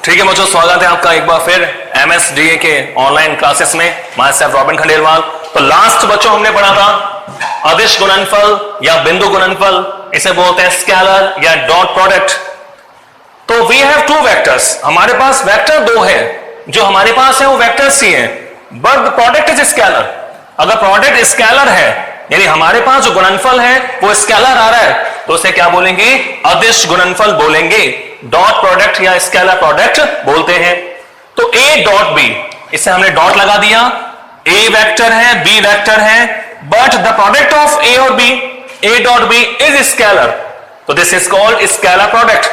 ठीक है बच्चों, स्वागत है आपका एक बार फिर MSDA के ऑनलाइन क्लासेस में। My self robin Khandelwal. तो लास्ट बच्चों हमने पढ़ा था अदिश गुणनफल या बिंदु गुणनफल, इसे बोलते हैं स्केलर या डॉट प्रोडक्ट। तो वी हैव टू वेक्टर्स, हमारे पास वेक्टर दो है, जो हमारे पास है वो वेक्टर्स ही है, but the product is scalar. अगर प्रोडक्ट स्केलर है यानी हमारे पास जो गुणनफल है वो स्केलर आ रहा है, तो उसे क्या बोलेंगे? अदिश गुणनफल बोलेंगे, डॉट प्रोडक्ट या स्केलर प्रोडक्ट बोलते हैं। तो ए डॉट बी, इससे हमने डॉट लगा दिया, ए वेक्टर है बी वेक्टर है, but the product of A और B, A dot B is scalar, तो this is called scalar product.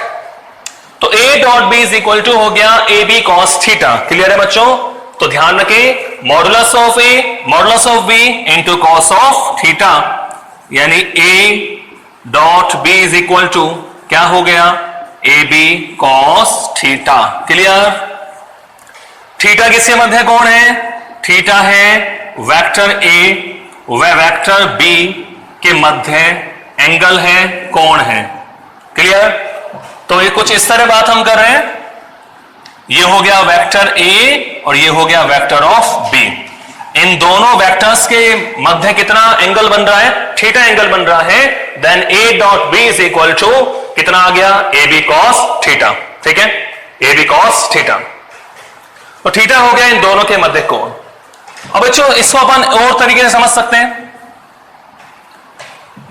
तो ए dot B is equal to हो गया A B cos theta. Clear है बच्चों? तो ध्यान रखें, modulus of A modulus of B into cos of theta, यानी ए dot B is equal to क्या हो गया? A B cos theta. Clear? Theta किसके मध्य कोण है? थीटा है वेक्टर ए व वेक्टर बी के मध्य एंगल है, कोण है। क्लियर? तो ये कुछ इस तरह बात हम कर रहे हैं, ये हो गया वेक्टर ए और ये हो गया वेक्टर ऑफ बी। इन दोनों वेक्टर्स के मध्य कितना एंगल बन रहा है? थीटा एंगल बन रहा है। Then a dot B is equal to कितना आ गया? A B cos theta. ठीक है, ए बी कॉस थीटा। तो थीटा हो गया इन दोनों के मध्य कोण। अब बच्चों इसको अपन और तरीके से समझ सकते हैं।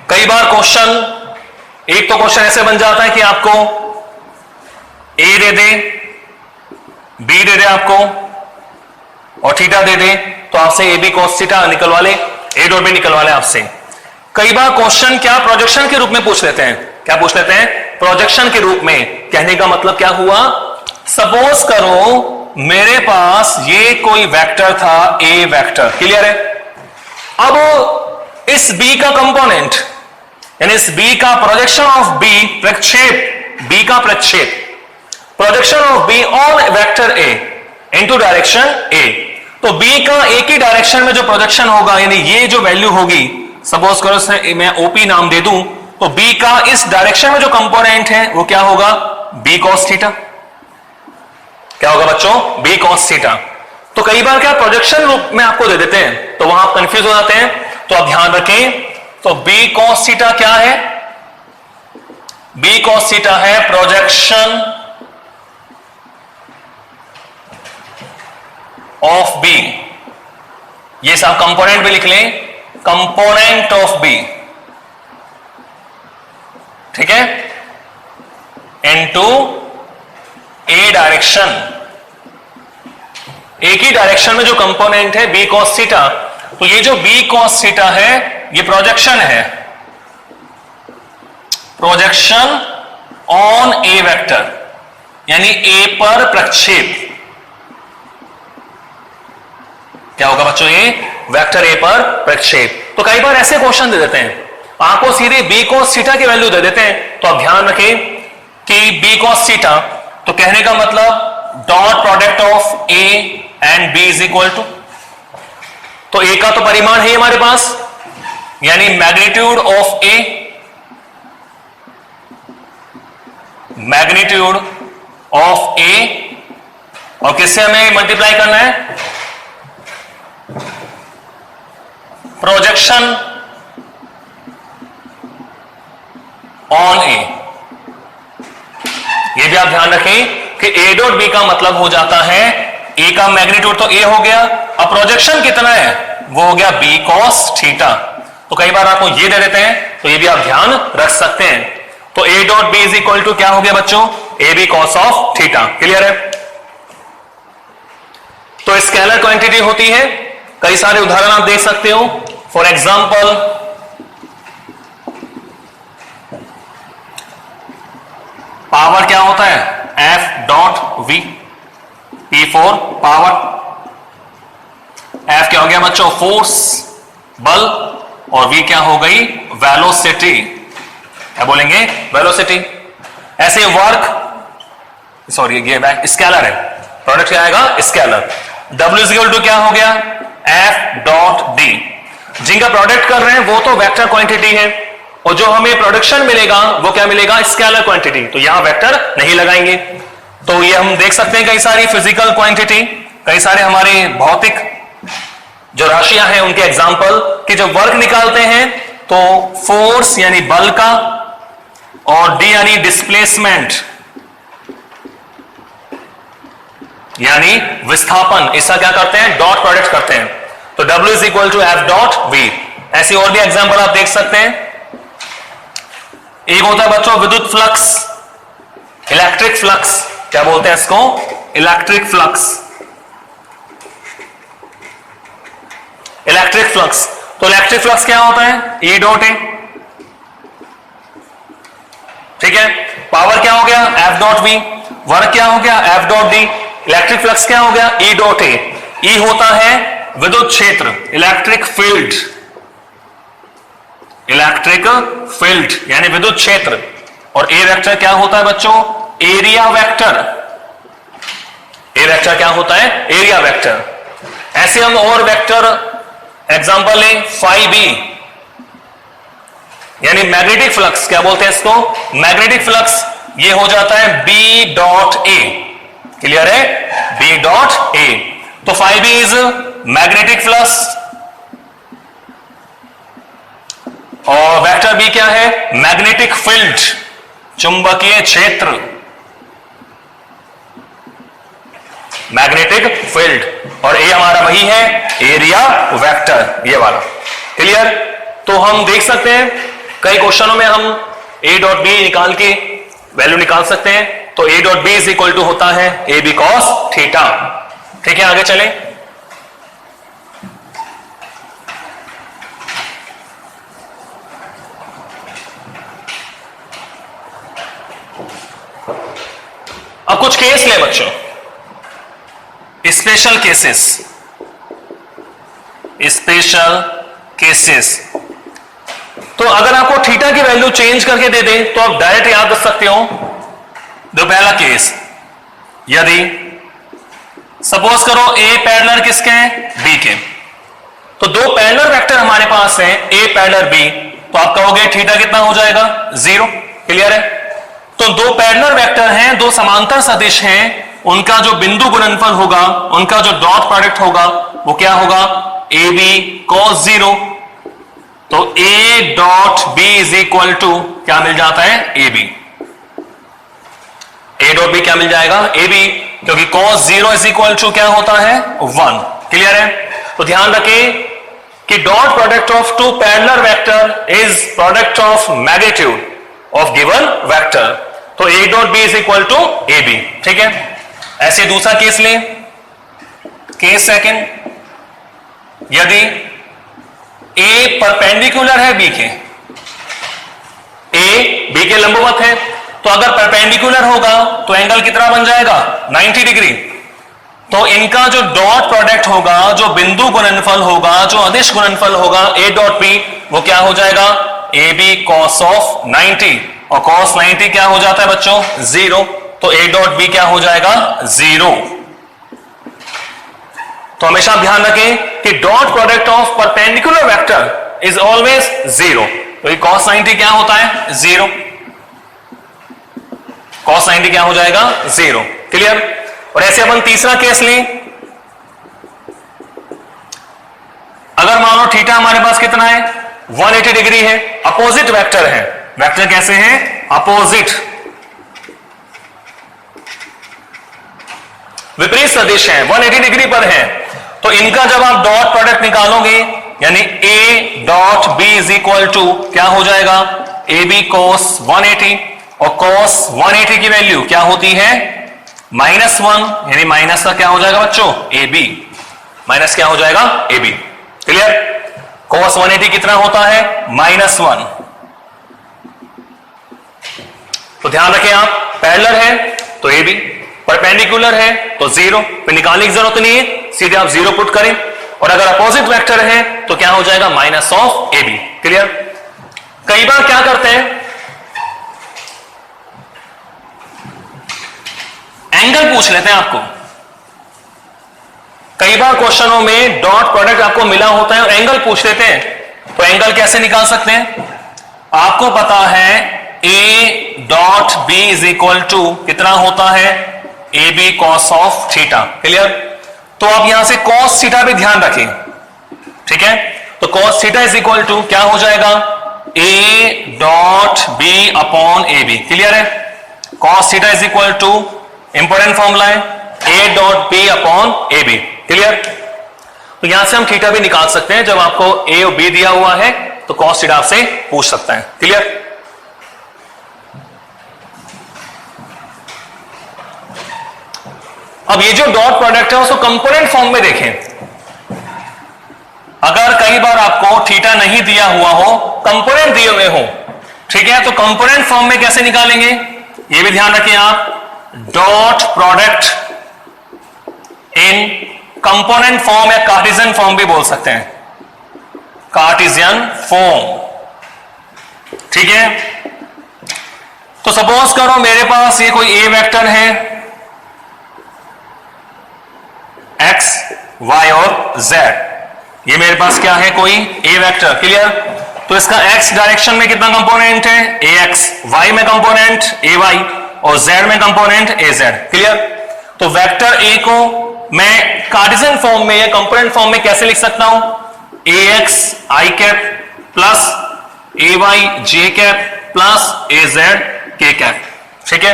कई बार क्वेश्चन, एक तो क्वेश्चन ऐसे बन जाता है कि आपको ए दे दे, बी दे दे आपको और थीटा दे दे, तो आपसे ए बी कॉस थीटा निकलवा ले, ए डॉट बी निकलवा ले आपसे। कई बार क्वेश्चन क्या प्रोजेक्शन के रूप में पूछ लेते हैं। क्या पूछ लेते हैं? प्रोजेक्शन के रूप में। कहने का मतलब क्या हुआ? सपोज करो मेरे पास ये कोई वेक्टर था, ए वेक्टर। क्लियर है? अब इस बी का कंपोनेंट यानी इस बी का प्रोजेक्शन ऑफ बी, प्रक्षेप बी का प्रक्षेप, projection of B on vector A into direction A. तो बी का एक ही डायरेक्शन में जो प्रोजेक्शन होगा, यानी ये जो वैल्यू होगी, सपोज करो से मैं ओपी नाम दे दूं, तो बी का इस डायरेक्शन में जो कंपोनेंट है वो क्या होगा? B cos theta. क्या होगा बच्चों? B cos theta. तो कई बार क्या प्रोजेक्शन रूप में आपको दे देते हैं, तो वहां आप कंफ्यूज हो जाते हैं। तो आप ध्यान रखें, तो बी कॉस थीटा क्या है? बी कॉस थीटा है प्रोजेक्शन ऑफ बी। ये सब कंपोनेंट भी लिख लें, कंपोनेंट ऑफ बी, ठीक है, इनटू ए डायरेक्शन। एक ही डायरेक्शन में जो कंपोनेंट है बी कॉस थीटा, तो ये जो बी कॉस थीटा है ये प्रोजेक्शन है, प्रोजेक्शन ऑन ए वेक्टर, यानी ए पर प्रक्षेप। क्या होगा बच्चों? ये वेक्टर ए पर प्रक्षेप। तो कई बार ऐसे क्वेश्चन दे देते हैं, आपको सीधे बी कॉस थीटा की वैल्यू दे देते हैं। तो आप ध्यान रखें कि बी कॉस थीटा, तो कहने का मतलब dot product of A and B is equal to, तो ए का तो परिमाण है हमारे पास, यानी magnitude of A, magnitude of A, और किससे हमें मल्टीप्लाई करना है? Projection on A. ये भी आप ध्यान रखें कि ए डॉट बी का मतलब हो जाता है, ए का मैग्नीट्यूड तो ए हो गया, अब प्रोजेक्शन कितना है? वो हो गया बी कॉस थीटा। तो कई बार आपको ये दे देते हैं, तो ये भी आप ध्यान रख सकते हैं। तो ए dot B is equal to क्या हो गया बच्चों? A B cos of theta. Clear है? तो स्केलर क्वांटिटी होती है, कई सारे उदाहरण आप देख सकते हो। फॉर एग्जाम्पल, पावर क्या होता है? F dot V, P4 power. F क्या हो गया बच्चों? फोर्स, बल, और V क्या हो गई? वेलोसिटी। क्या बोलेंगे? वेलोसिटी। ऐसे वर्क, सॉरी ये स्केलर है, प्रोडक्ट क्या आएगा? Scalar. W is equal to क्या हो गया? F dot D। जिनका प्रोडक्ट कर रहे हैं वो तो वेक्टर क्वांटिटी है, और जो हमें प्रोडक्शन मिलेगा वो क्या मिलेगा? Scalar quantity. तो यहां वेक्टर नहीं लगाएंगे। तो ये हम देख सकते हैं कई सारी फिजिकल क्वांटिटी, कई सारे हमारे भौतिक जो राशियां हैं उनके एग्जाम्पल कि जब वर्क निकालते हैं तो फोर्स यानी बल का और डी यानी डिस्प्लेसमेंट यानी विस्थापन, इसका क्या करते हैं, डॉट प्रोडक्ट करते हैं। तो W is equal to f dot v. ऐसी और भी एग्जाम्पल आप देख सकते हैं। एक होता है बच्चों विद्युत फ्लक्स, इलेक्ट्रिक फ्लक्स, क्या बोलते हैं इसको, इलेक्ट्रिक फ्लक्स। इलेक्ट्रिक फ्लक्स, तो इलेक्ट्रिक फ्लक्स क्या होता है, ई डॉट ए, ठीक है। पावर क्या हो गया, एफ डॉट वी। वर्क क्या हो गया, F dot D. Electric flux क्या हो गया, ई डॉट ए। ई होता है विद्युत क्षेत्र, इलेक्ट्रिक फील्ड, इलेक्ट्रिक फील्ड यानी विद्युत क्षेत्र। और ए वेक्टर क्या होता है बच्चों, एरिया वेक्टर। ए वेक्टर क्या होता है, एरिया वेक्टर। ऐसे हम और वेक्टर एग्जांपल लें, फाई बी यानी मैग्नेटिक फ्लक्स, क्या बोलते हैं इसको, मैग्नेटिक फ्लक्स। ये हो जाता है बी डॉट ए, क्लियर है, बी डॉट ए। तो phi b is magnetic flux और वेक्टर बी क्या है, मैग्नेटिक फील्ड, चुंबकीय क्षेत्र, मैग्नेटिक फील्ड। और ए हमारा वही है एरिया वेक्टर, ये वाला, क्लियर। तो हम देख सकते हैं कई क्वेश्चनों में हम ए डॉट बी निकाल के वैल्यू निकाल सकते हैं। तो ए dot B is equal to होता है ए बी कॉस थीटा, ठीक है। आगे चलें, अब कुछ केस ले बच्चों, स्पेशल केसेस, स्पेशल केसेस। तो अगर आपको थीटा की वैल्यू चेंज करके दे दें तो आप डायरेक्ट याद रख सकते हो। जो पहला केस, यदि सपोज करो ए पैरेलल किसके हैं, बी के, तो दो पैरेलल वेक्टर हमारे पास हैं ए पैरेलल बी, तो आप कहोगे थीटा कितना हो जाएगा, 0, क्लियर है। तो दो पैरेलल वेक्टर हैं, दो समांतर सदिश हैं, उनका जो बिंदु गुणनफल होगा, उनका जो डॉट प्रोडक्ट होगा वो क्या होगा, ए बी कॉस 0। तो ए dot B is equal to क्या मिल जाता है, a b. A dot b क्या मिल जाएगा, ए बी, क्योंकि cos 0 इज इक्वल टू क्या होता है, 1, क्लियर है। तो ध्यान रखें कि dot product of two parallel vector is product of magnitude of given vector. तो ए dot B is equal to A B, ठीक है। ऐसे दूसरा केस लें, केस सेकंड, यदि ए परपेंडिकुलर है बी के, ए बी के लंबवत है, तो अगर परपेंडिकुलर होगा तो एंगल कितना बन जाएगा, 90 डिग्री। तो इनका जो डॉट प्रोडक्ट होगा, जो बिंदु गुणनफल होगा, जो अदिश गुणनफल होगा ए डॉट बी, वो क्या हो जाएगा, ए बी कॉस ऑफ 90। और कॉस 90 क्या हो जाता है बच्चों, 0। तो ए डॉट बी क्या हो जाएगा, 0। तो हमेशा ध्यान रखें कि dot product of perpendicular vector is always 0। तो ये cos 90 क्या होता है, 0। cos 90 क्या हो जाएगा, 0, क्लियर। और ऐसे अपन तीसरा केस लें, अगर मान लो थीटा हमारे पास कितना है, 180 डिग्री है, अपोजिट वेक्टर है। वेक्टर कैसे हैं, अपोजिट, विपरीत सदिश है, 180 डिग्री पर है। तो इनका जब आप डॉट प्रोडक्ट निकालोगे यानी ए dot B is equal to क्या हो जाएगा, ए बी कॉस 180। और कॉस 180 की वैल्यू क्या होती है, -1, यानी माइनस का क्या हो जाएगा बच्चों, ए बी, माइनस क्या हो जाएगा, ए बी, क्लियर। कॉस 180 कितना होता है, -1। तो ध्यान रखें आप, पैरेलल है तो ए बी, परपेंडिकुलर है तो 0, फिर निकालने की जरूरत नहीं है, सीधे आप 0 पुट करें। और अगर अपोजिट वेक्टर है तो क्या हो जाएगा, minus of a B, clear. कई बार क्या करते हैं, एंगल पूछ लेते हैं आपको। कई बार क्वेश्चनों में डॉट प्रोडक्ट आपको मिला होता है और एंगल पूछ लेते हैं। तो एंगल कैसे निकाल सकते हैं, आपको पता है ए dot B is equal to कितना होता है, a B cos of theta. Clear? तो आप यहां से कॉस थीटा भी ध्यान रखें, ठीक है? तो cos theta is equal to क्या हो जाएगा, A dot B upon A B. Clear है? Cos theta is equal to, important formula है, ए dot B upon A B. Clear? तो यहां से हम थीटा भी निकाल सकते हैं, जब आपको ए और बी दिया हुआ है तो कॉस थीटा आपसे पूछ सकता है। क्लियर? अब ये जो डॉट प्रोडक्ट है उसको कंपोनेंट फॉर्म में देखें। अगर कई बार आपको थीटा नहीं दिया हुआ हो, कंपोनेंट दिए हुए हो, ठीक है, तो कंपोनेंट फॉर्म में कैसे निकालेंगे ये भी ध्यान रखिए आप। Dot product in component form या कार्टेशियन फॉर्म भी बोल सकते हैं, कार्टेशियन फॉर्म, ठीक है? तो सपोज करो मेरे पास ये कोई ए वेक्टर है, एक्स वाई और जेड, ये मेरे पास क्या है, कोई ए वेक्टर। क्लियर? तो इसका एक्स डायरेक्शन में कितना कंपोनेंट है, ए एक्स, वाई में कंपोनेंट ए वाई और जेड में कंपोनेंट ए जेड। क्लियर? तो वेक्टर ए को मैं कार्टेशियन फॉर्म में या कंपोनेंट फॉर्म में कैसे लिख सकता हूं, ए x i cap plus a y j cap plus A Z के कैप। ठीक है?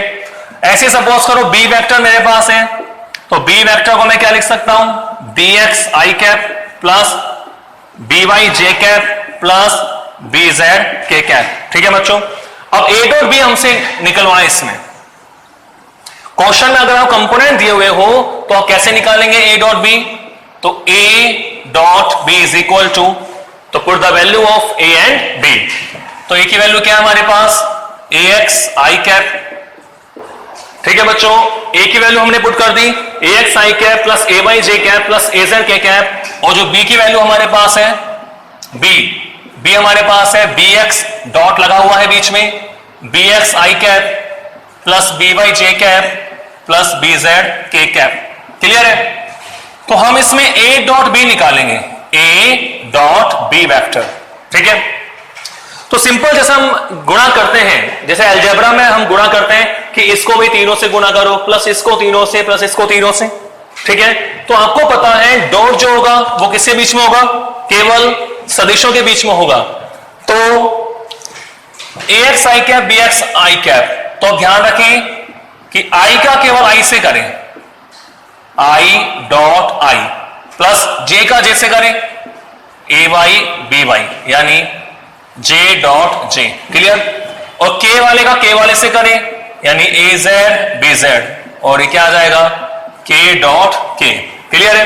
ऐसे सपोज करो बी वेक्टर मेरे पास है, तो बी वेक्टर को मैं क्या लिख सकता हूं, B X i cap plus B Y j cap plus B z के कैप। ठीक है बच्चों? अब ए डॉट बी हमसे निकलवाए इसमें क्वेश्चन में, अगर आप कंपोनेंट दिए हुए हो तो आप कैसे निकालेंगे ए डॉट बी, तो ए dot B is equal to, तो put the value of A and B. तो ए की वैल्यू क्या है हमारे पास, ए एक्स आई कैप। ठीक है बच्चों? ए की वैल्यू हमने पुट कर दी, ए x i cap plus a y j cap plus A Z के कैप, और जो बी की वैल्यू हमारे पास है बी हमारे पास है बी एक्स डॉट लगा हुआ है बीच में, B X i cap plus B Y j cap plus B z के कैप। क्लियर है? तो हम इसमें ए डॉट बी निकालेंगे, ए डॉट बी वेक्टर। ठीक है? तो सिंपल जैसे हम गुणा करते हैं, जैसे अलजेब्रा में हम गुणा करते हैं कि इसको भी तीनों से गुणा करो प्लस इसको तीनों से प्लस इसको तीनों से। ठीक है? तो आपको पता है डॉट जो होगा वो किसके बीच में होगा, केवल सदिशों के बीच में होगा। तो a x i cap B X i cap, तो ध्यान रखें कि आई का केवल आई से करें, आई डॉट आई, प्लस जे का जे से करें, ए वाई बी वाई यानी जे डॉट जे। क्लियर? और के वाले का के वाले से करें यानी ए जेड बी जेड, और ये क्या आ जाएगा, के डॉट के। क्लियर है?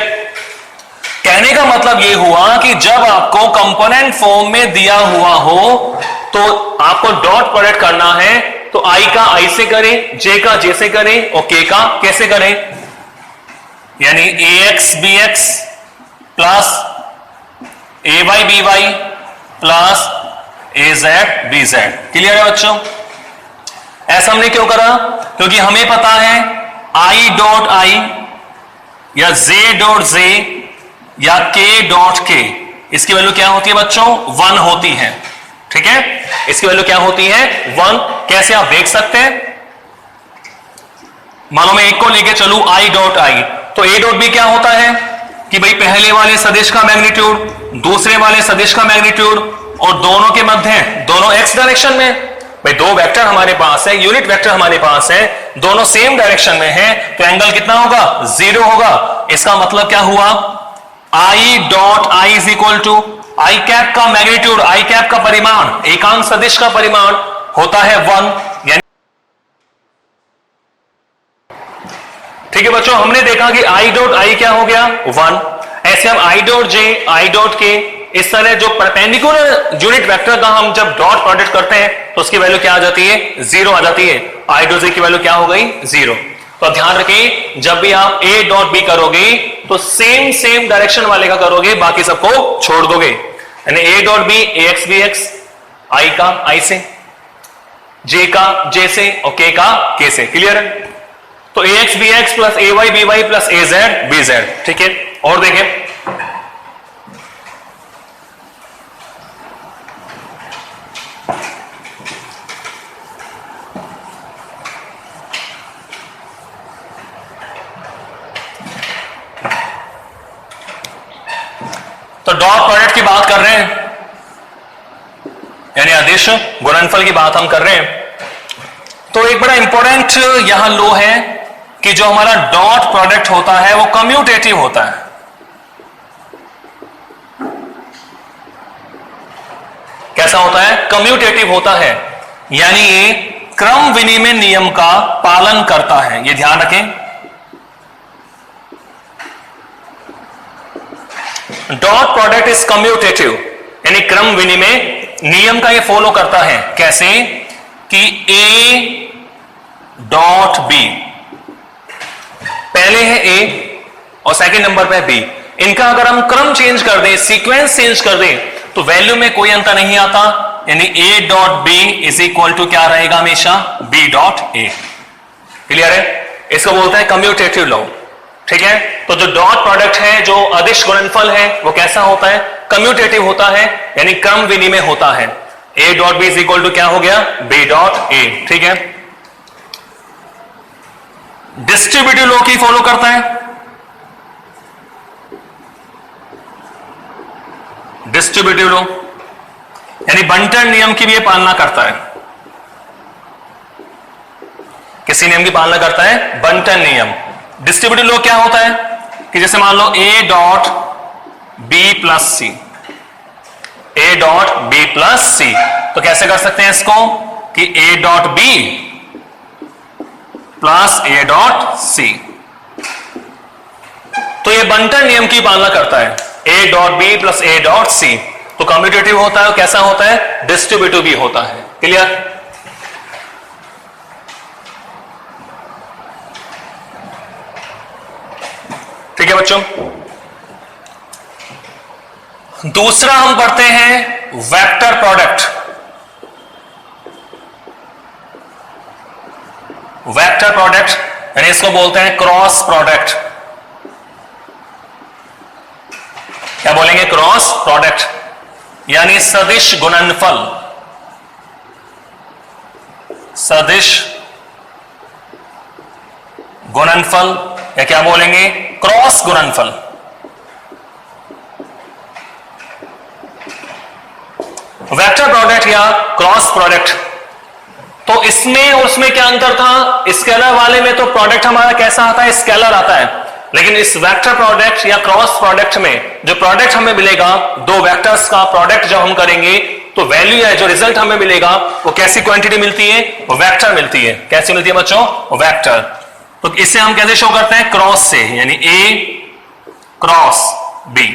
कहने का मतलब ये हुआ कि जब आपको कंपोनेंट फॉर्म में दिया हुआ हो तो आपको डॉट प्रोडक्ट करना है, तो आई का आई से करें, जे का जे से करें और के का कैसे करें, यानी ए X B x plus a Y B Y plus A Z b Z. Clear है बच्चों? ऐसा हमने क्यों करा, क्योंकि हमें पता है आई डॉट आई या जे डॉट जे या के डॉट के, इसकी वैल्यू क्या होती है बच्चों, 1 होती है। ठीक है? इसकी वैल्यू क्या होती है, 1। कैसे आप देख सकते हैं, मानो मैं एक को लेके चलू आई डॉट आई, तो ए डॉट बी क्या होता है कि भाई पहले वाले सदिश का मैग्नीट्यूड दूसरे वाले सदिश का मैग्नीट्यूड, और दोनों के मध्य दोनों एक्स डायरेक्शन में। भाई दो वेक्टर हमारे पास है, यूनिट वेक्टर हमारे पास है, दोनों सेम डायरेक्शन में है, तो एंगल कितना होगा, 0 होगा। इसका मतलब क्या हुआ, i dot i is equal to i cap का मैग्नीट्यूड, आई कैप का परिमाण, एकांक सदिश का परिमाण होता है 1। यानी ठीक है बच्चों, हमने देखा कि आई डॉट आई क्या हो गया, 1। ऐसे हम I dot J I dot के, इस तरह जो परपेंडिकुलर यूनिट वेक्टर का हम जब डॉट प्रोडक्ट करते हैं तो उसकी वैल्यू क्या आ जाती है, 0 आ जाती है। आई डॉट जे की वैल्यू क्या हो गई, 0। तो ध्यान रखिए जब भी आप ए डॉट बी करोगे तो सेम डायरेक्शन वाले का करोगे, बाकी सबको छोड़ दोगे। यानी ए dot B A X B X, I का आई से, जे का जे से और के का के से। क्लियर है? तो a X B x plus a Y B Y plus A Z b Z. ठीक है? और देखें तो डॉट प्रोडक्ट की बात कर रहे हैं, यानी अदिश गुणनफल की बात हम कर रहे हैं। तो एक बड़ा इंपॉर्टेंट यहां लो है कि जो हमारा डॉट प्रोडक्ट होता है वो कम्यूटेटिव होता है। कैसा होता है? कम्यूटेटिव होता है, यानी ये क्रम विनिमय नियम का पालन करता है। ये ध्यान रखें, डॉट प्रोडक्ट इज कम्यूटेटिव, यानी क्रम विनिमय नियम का ये फॉलो करता है। कैसे? कि ए डॉट बी, पहले है ए और सेकंड नंबर पे है बी, इनका अगर हम क्रम चेंज कर दें, सीक्वेंस चेंज कर दें, तो वैल्यू में कोई अंतर नहीं आता, यानी ए dot B is equal to क्या रहेगा? हमेशा बी डॉट ए। क्लियर है? इसको बोलते हैं कम्यूटेटिव लॉ। ठीक है, तो जो डॉट प्रोडक्ट है, जो अदिश गुणनफल है, वो कैसा होता है? कम्यूटेटिव होता है, यानी क्रम विनिमय होता है। ए dot B is equal to क्या हो गया? B dot a. ठीक है, डिस्ट्रीब्यूटिव लॉ की फॉलो करता है। डिस्ट्रीब्यूटिव लॉ यानी बंटन नियम की भी ये पालना करता है। किसी नियम की पालना करता है? बंटन नियम। डिस्ट्रीब्यूटिव लॉ क्या होता है कि जैसे मान लो A dot B plus C, A dot B plus C, तो कैसे कर सकते हैं इसको कि A dot B plus A dot C. तो ये बंटन नियम की पालना करता है, ए dot B plus A dot C. तो कम्यूटेटिव होता है, कैसा होता है? डिस्ट्रीब्यूटिव भी होता है। क्लियर? ठीक है बच्चों, दूसरा हम पढ़ते हैं वेक्टर प्रोडक्ट। वेक्टर प्रोडक्ट यानी इसको बोलते हैं क्रॉस प्रोडक्ट। क्या बोलेंगे? क्रॉस प्रोडक्ट, यानी सदिश गुणनफल। सदिश गुणनफल या क्या बोलेंगे? क्रॉस गुणनफल। वेक्टर प्रोडक्ट या क्रॉस प्रोडक्ट, तो इसमें और उसमें क्या अंतर था? स्केलर वाले में तो प्रोडक्ट हमारा कैसा आता है? स्केलर आता है, लेकिन इस वेक्टर प्रोडक्ट या क्रॉस प्रोडक्ट में जो प्रोडक्ट हमें मिलेगा, दो वेक्टर्स का प्रोडक्ट जब हम करेंगे तो वैल्यू है, जो रिजल्ट हमें मिलेगा वो कैसी क्वांटिटी मिलती है? वो वेक्टर मिलती है। कैसी मिलती है बच्चों? वेक्टर। तो इसे हम कैसे शो करते हैं? क्रॉस से, यानी ए क्रॉस बी।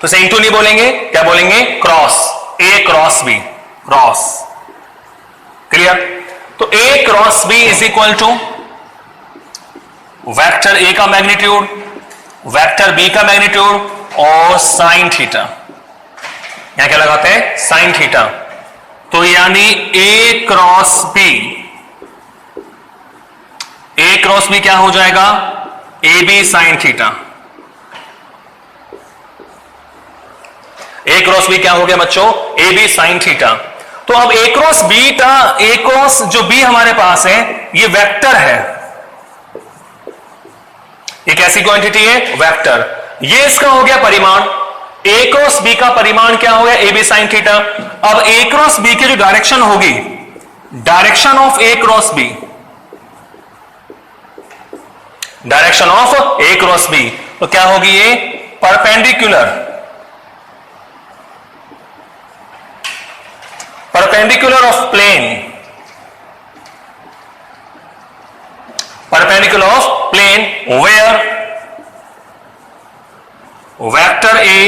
तो इसे इंटू नहीं बोलेंगे, क्या बोलेंगे? Cross, A cross B, cross. Clear? तो A cross B is equal to vector A का मैग्नीट्यूड, वेक्टर बी का मैग्नीट्यूड और साइन थीटा। यहां क्या लगाते हैं? Sine theta. तो यानी A cross B, A cross B क्या हो जाएगा? A B sine theta. A cross B क्या हो गया बच्चों? A B sine theta. तो अब ए क्रॉस बीटा, ए क्रॉस जो बी हमारे पास है ये वेक्टर है। ये कैसी क्वांटिटी है? वेक्टर। ये इसका हो गया परिमाण। ए क्रॉस बी का परिमाण क्या हो गया? A B sine theta. अब ए क्रॉस बी की जो डायरेक्शन होगी, direction of a cross b, direction of a cross b, तो क्या होगी? ये perpendicular, perpendicular of plane, perpendicular of plane where vector A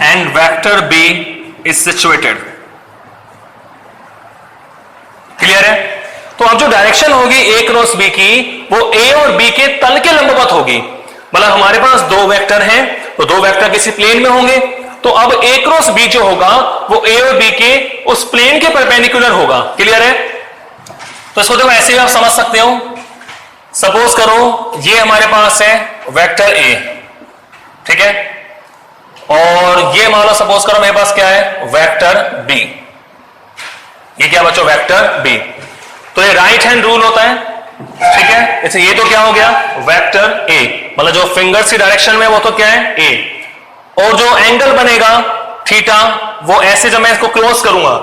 and vector B is situated. Clear है? तो अब जो डायरेक्शन होगी A क्रॉस B की, वो A और B के तल के लंबवत होगी। मतलब हमारे पास दो वेक्टर हैं, तो दो वेक्टर किसी प्लेन में होंगे, तो अब A क्रॉस B जो होगा वो A और B के उस प्लेन के परपेंडिकुलर होगा। क्लियर है? तो इसको देखो ऐसे ही आप समझ सकते हो। सपोज करो ये हमारे पास है वेक्टर ए, ठीक है, और ये मान लो सपोज करो मेरे पास क्या है? Vector b. ये क्या बच्चों? Vector b. तो ये राइट हैंड रूल होता है, ठीक है। जैसे ये तो क्या हो गया? वेक्टर ए, मतलब जो फिंगर्स की डायरेक्शन में वो तो क्या है? ए। और जो एंगल बनेगा थीटा, वो ऐसे जब मैं इसको क्लोज करूंगा,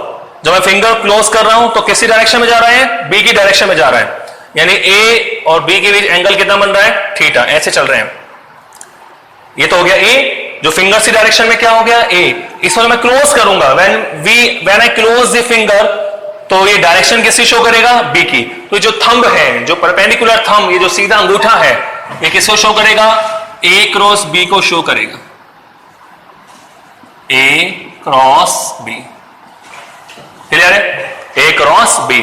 जब मैं फिंगर क्लोज कर रहा हूं तो किसी डायरेक्शन में जा रहा है, बी की डायरेक्शन में जा रहा है, यानी ए और बी के बीच एंगल कितना बन रहा है, थीटा, ऐसे चल रहे हैं। ये तो हो गया ए, जो फिंगर की डायरेक्शन में क्या हो गया, ए। इसको मैं क्लोज करूंगा, when I close the finger, तो ये डायरेक्शन किसकी शो करेगा, बी की। तो जो थंब है, जो परपेंडिकुलर थंब, ये जो सीधा अंगूठा है, ये किसको शो करेगा, ए क्रॉस बी को शो करेगा, ए क्रॉस बी। क्लियर है, ए क्रॉस बी।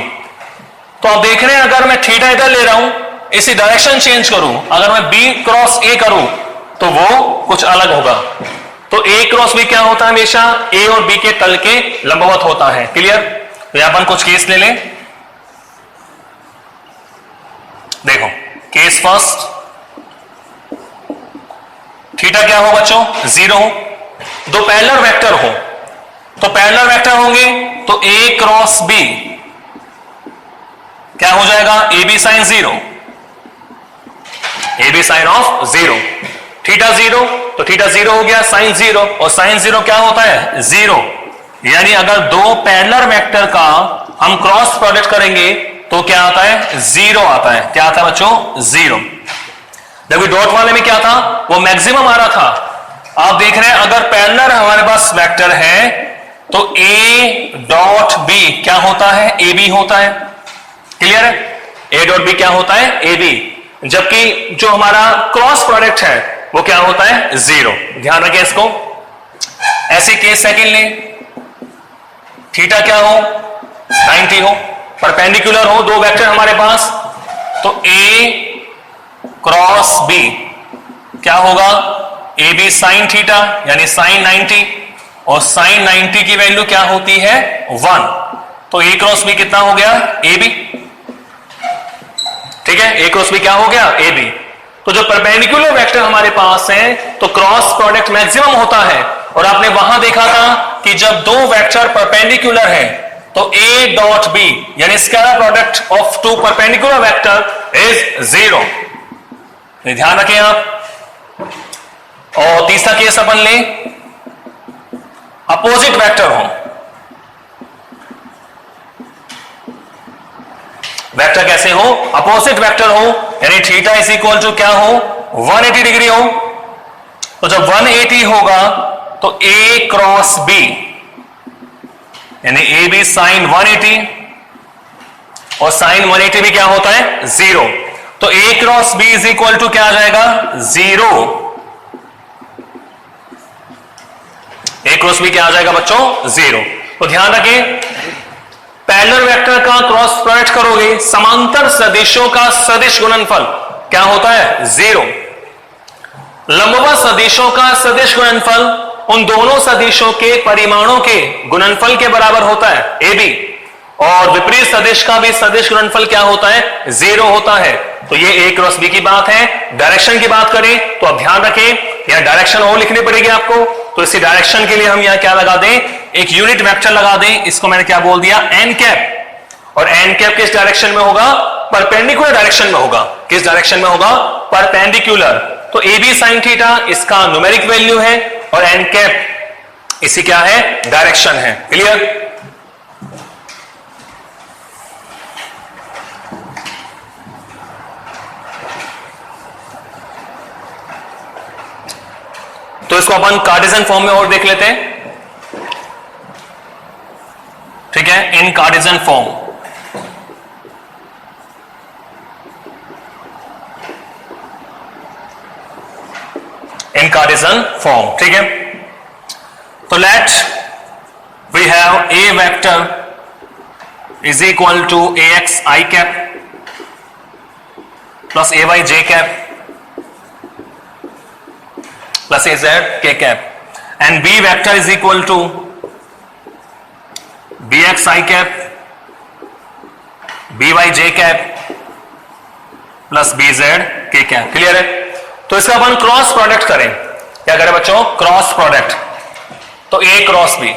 तो आप देख रहे हैं, अगर मैं थीटा इधर ले रहा हूं, इसी डायरेक्शन चेंज करूं, अगर मैं बी क्रॉस ए करूं तो वो कुछ अलग होगा। तो ए क्रॉस बी क्या होता है, हमेशा ए और बी के तल के लंबवत होता है। क्लियर। तो यहां पर कुछ केस ले लें, देखो केस फर्स्ट, थीटा क्या हो बच्चों, 0 हो। दो पैरेलल वेक्टर हो, तो पैरेलल वेक्टर होंगे तो ए क्रॉस बी क्या हो जाएगा, A B sine 0, a B sine of 0। Theta 0, तो थीटा 0 हो गया, साइन 0, और साइन 0 क्या होता है, 0। यानी अगर दो पैरेलल वेक्टर का हम क्रॉस प्रोडक्ट करेंगे तो क्या आता है, 0 आता है। क्या आता है बच्चों, 0। देखो डॉट वाले में क्या था, वो मैक्सिमम आ रहा था। आप देख रहे हैं, अगर पैरेलल हमारे पास वेक्टर है तो ए डॉट बी क्या होता है, ए बी होता है। क्लियर है, ए डॉट बी क्या होता है, ए बी। जबकि जो हमारा क्रॉस प्रोडक्ट है वो क्या होता है, 0। ध्यान रखें इसको। ऐसी केस सेकंड लें, थीटा क्या हो, 90 हो, परपेंडिकुलर हो दो वेक्टर हमारे पास, तो ए क्रॉस बी क्या होगा, ए बी साइन थीटा, यानी साइन 90, और साइन 90 की वैल्यू क्या होती है, 1। तो ए क्रॉस बी कितना हो गया, ए बी। ठीक है, ए क्रॉस बी क्या हो गया, ए बी। तो जो परपेंडिकुलर वेक्टर हमारे पास है तो क्रॉस प्रोडक्ट मैक्सिमम होता है। और आपने वहां देखा था कि जब दो वेक्टर परपेंडिकुलर है तो ए डॉट बी यानी scalar product of two perpendicular vector is 0। ध्यान रखें आप। और तीसरा केस अपन ले, अपोजिट वेक्टर हो, वेक्टर कैसे हो, अपोजिट वेक्टर हो, यानी थीटा इज इक्वल टू क्या हो, 180 डिग्री हो। तो जब 180 होगा तो ए क्रॉस बी यानी ए बी साइन 180, और साइन 180 भी क्या होता है, 0। तो A cross B is equal to क्या आ जाएगा, 0। ए क्रॉस बी क्या आ जाएगा बच्चों, 0। तो ध्यान रखें, पैरेलल वेक्टर का क्रॉस प्रोडक्ट करोगे, समांतर सदिशों का सदिश गुणनफल क्या होता है, 0। लंबवत सदिशों का सदिश गुणनफल उन दोनों सदिशों के परिमाणों के गुणनफल के बराबर होता है, ए बी। और विपरीत सदिश का भी सदिश गुणनफल क्या होता है, 0 होता है। तो ये ए क्रॉस बी की बात है। डायरेक्शन की बात करें तो आप ध्यान रखें, यहां डायरेक्शन और लिखनी पड़ेगी आपको। तो इसी डायरेक्शन के लिए हम यहां क्या लगा दें, एक यूनिट वेक्टर लगा दें। इसको मैंने क्या बोल दिया, एन कैप। और एन कैप किस डायरेक्शन में होगा, परपेंडिकुलर डायरेक्शन में होगा। किस डायरेक्शन में होगा, परपेंडिकुलर। तो ए बी साइन थीटा इसका न्यूमेरिक वैल्यू है, और एन कैप इसी क्या है, डायरेक्शन है। क्लियर। तो इसको अपन कार्टेशियन फॉर्म में और देख लेते हैं। ठीक है, in Cartesian form. In Cartesian form, ठीक है। तो let we have a vector is equal to a x i cap plus a y j cap plus az k cap, and b vector is equal to bx I cap by j cap plus bz k cap। Clear है। तो इसका अपन cross product करें, क्या करें बच्चों, cross product. तो a cross b।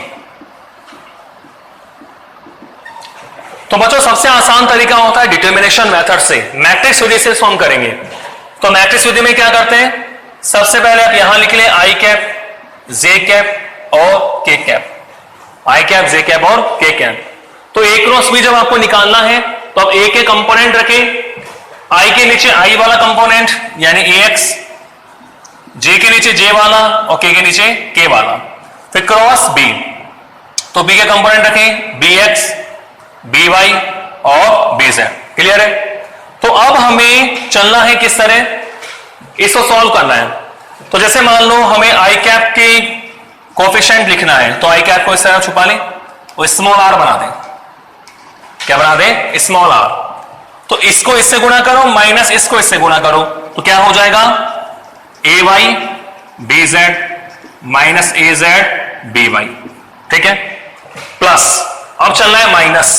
तो बच्चों सबसे आसान तरीका होता है डिटर्मिनेशन मेथड से, मैट्रिक्स विधि से फॉर्म करेंगे। तो मैट्रिक्स विधि में क्या करते हैं, सबसे पहले आप यहां लिख लें आई कैप जे कैप और के कैप, आई कैप, जे कैप और के कैप। तो ए क्रॉस बी जब आपको निकालना है तो अब ए के कंपोनेंट रखें, आई के नीचे आई वाला कंपोनेंट यानी ए एक्स, जे के नीचे जे वाला और के नीचे के वाला, फिर क्रॉस बी, तो बी के कंपोनेंट रखें बी एक्स, बी वाई और बी जेड। क्लियर है? तो अब हमें चलना है किस तरह, इसको सॉल्व करना है। तो जैसे मान लो हमें आई कैप के कोफिशिएंट लिखना है, तो आई कैप को इस तरह छुपा लें और स्मॉल आर बना दें। क्या बना दें? Small r. तो इसको इससे गुणा करो माइनस इसको इससे गुणा करो, तो क्या हो जाएगा? ए वाई बी जेड माइनस ए जेड बी वाई। ठीक है? प्लस अब चलना है माइनस।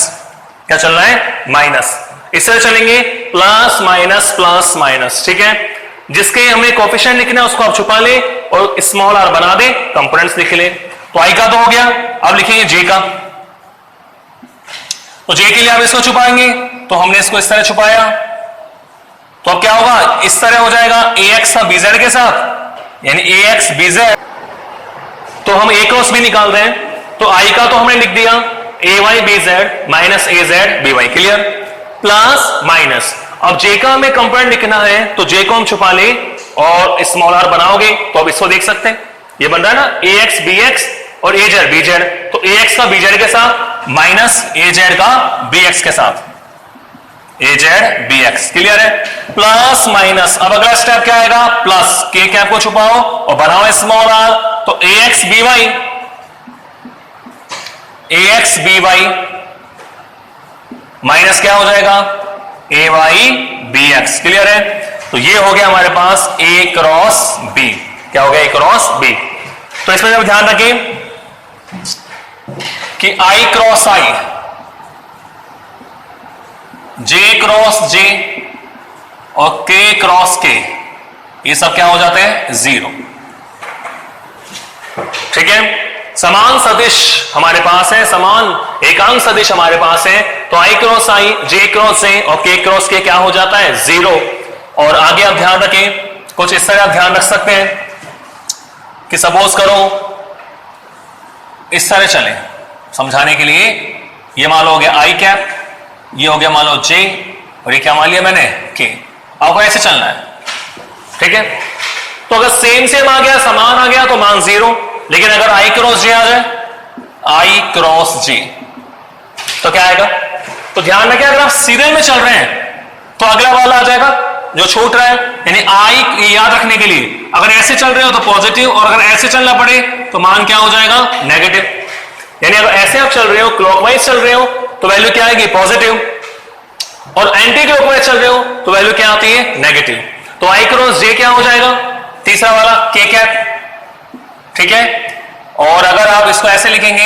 क्या चलना है? माइनस। इस तरह चलेंगे प्लस माइनस। ठीक है? जिसके हमें कोफिशिएंट लिखना है उसको आप छुपा ले और स्मॉल आर बना दे, कंपोनेंट्स लिख ले। तो आई का तो हो गया, अब लिखेंगे जे का। तो जे के लिए आप इसको छुपाएंगे, तो हमने इसको इस तरह छुपाया, तो अब क्या होगा? इस तरह हो जाएगा ए एक्स था बीजेड के साथ, यानी ए एक्स बीजेड। तो हम ए क्रॉस बी निकाल रहे हैं, तो आई का तो हमने लिख दिया A Y B Z minus A Z B Y. Clear? Plus minus. अब जे का हमें कंपोनेंट लिखना है, तो जे को हम छुपा ले और स्मॉल आर बनाओगे, तो अब इसको देख सकते हैं, ये बन रहा है ना ए एक्स बी एक्स और ए जेड बी जेड। तो ए एक्स का बी जेड के साथ माइनस ए जेड का बी एक्स के साथ, a Z b x. Clear है? Plus minus. अब अगला स्टेप क्या आएगा? प्लस के कैप को छुपाओ और बनाओ स्मॉल आर, तो a X B Y, A X B Y minus क्या हो जाएगा? ए वाई बी एक्स। क्लियर है? तो ये हो गया हमारे पास ए क्रॉस बी। क्या हो गया? ए क्रॉस बी। तो इसमें जब ध्यान रखें कि आई क्रॉस आई, जे क्रॉस जे और के क्रॉस के, ये सब क्या हो जाते हैं? जीरो। ठीक है? समान सदिश हमारे पास है, समान एकांक सदिश हमारे पास है, तो आई क्रॉस आई, जे क्रॉस जे और के क्रॉस के क्या हो जाता है? जीरो। और आगे आप ध्यान रखें, कुछ इस तरह आप ध्यान रख सकते हैं कि सपोज करो इस तरह चले समझाने के लिए, ये मान लो हो गया आई कैप, ये हो गया मान लो जे, और ये क्या मान लिया मैंने? के। अब ऐसे चलना है। ठीक है? तो अगर सेम सेम आ गया, समान आ गया, तो मान जीरो। लेकिन अगर आई क्रॉस जे आ जाए, आई क्रॉस जे, तो क्या आएगा? तो ध्यान रखें, अगर आप सीरियल में चल रहे हैं तो अगला वाला आ जाएगा जो छूट रहा है, यानी आई याद रखने के लिए अगर ऐसे चल रहे हो तो पॉजिटिव, और अगर ऐसे चलना पड़े तो मान क्या हो जाएगा? नेगेटिव। यानी अगर ऐसे आप चल रहे हो, क्लॉकवाइज चल रहे हो, तो वैल्यू क्या आएगी? पॉजिटिव, और एंटी क्लॉकवाइज चल रहे हो तो वैल्यू क्या आती है? नेगेटिव। तो आई क्रॉस जे क्या हो जाएगा? तीसरा वाला के कैप। ठीक है? और अगर आप इसको ऐसे लिखेंगे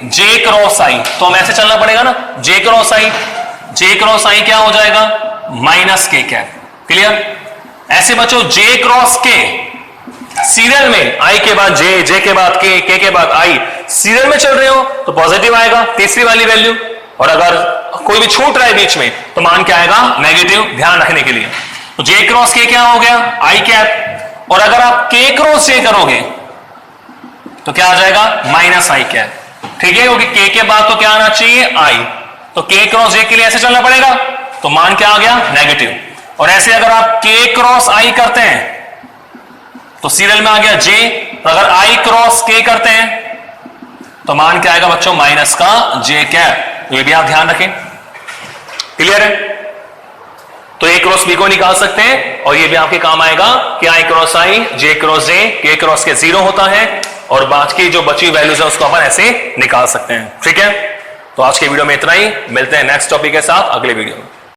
जे क्रॉस आई, तो हम ऐसे चलना पड़ेगा ना, जे क्रॉस आई, जे क्रॉस आई क्या हो जाएगा? माइनस के कैप। क्लियर? ऐसे बच्चों जे क्रॉस के सीरियल में आई के बाद जे, जे के बाद के बाद आई, सीरियल में चल रहे हो तो पॉजिटिव आएगा, तीसरी वाली वैल्यू, और अगर कोई भी छूट रहा है बीच में तो मान क्या आएगा? नेगेटिव। ध्यान रखने के लिए, तो जे क्रॉस के क्या हो गया? आई कैप, और अगर आप के क्रॉस जे करोगे तो क्या आ जाएगा? माइनस आई कैप। ठीक है? क्योंकि के बाद तो क्या आना चाहिए? आई। तो के क्रॉस जे के लिए ऐसे चलना पड़ेगा, तो मान क्या आ गया? नेगेटिव। और ऐसे अगर आप के क्रॉस आई करते हैं तो सीरियल में आ गया जे, अगर आई क्रॉस के करते हैं तो मान क्या आएगा बच्चों? माइनस का जे कैप। ये भी आप ध्यान रखें। क्लियर है? तो ए क्रॉस बी को निकाल सकते हैं, और ये भी आपके काम आएगा कि आई क्रॉस आई, जे क्रॉस जे, के क्रॉस के जीरो होता है, और बाकी जो बची वैल्यूज है उसको अपन ऐसे निकाल सकते हैं। ठीक है? तो आज के वीडियो में इतना ही, मिलते हैं नेक्स्ट टॉपिक के साथ अगले वीडियो में।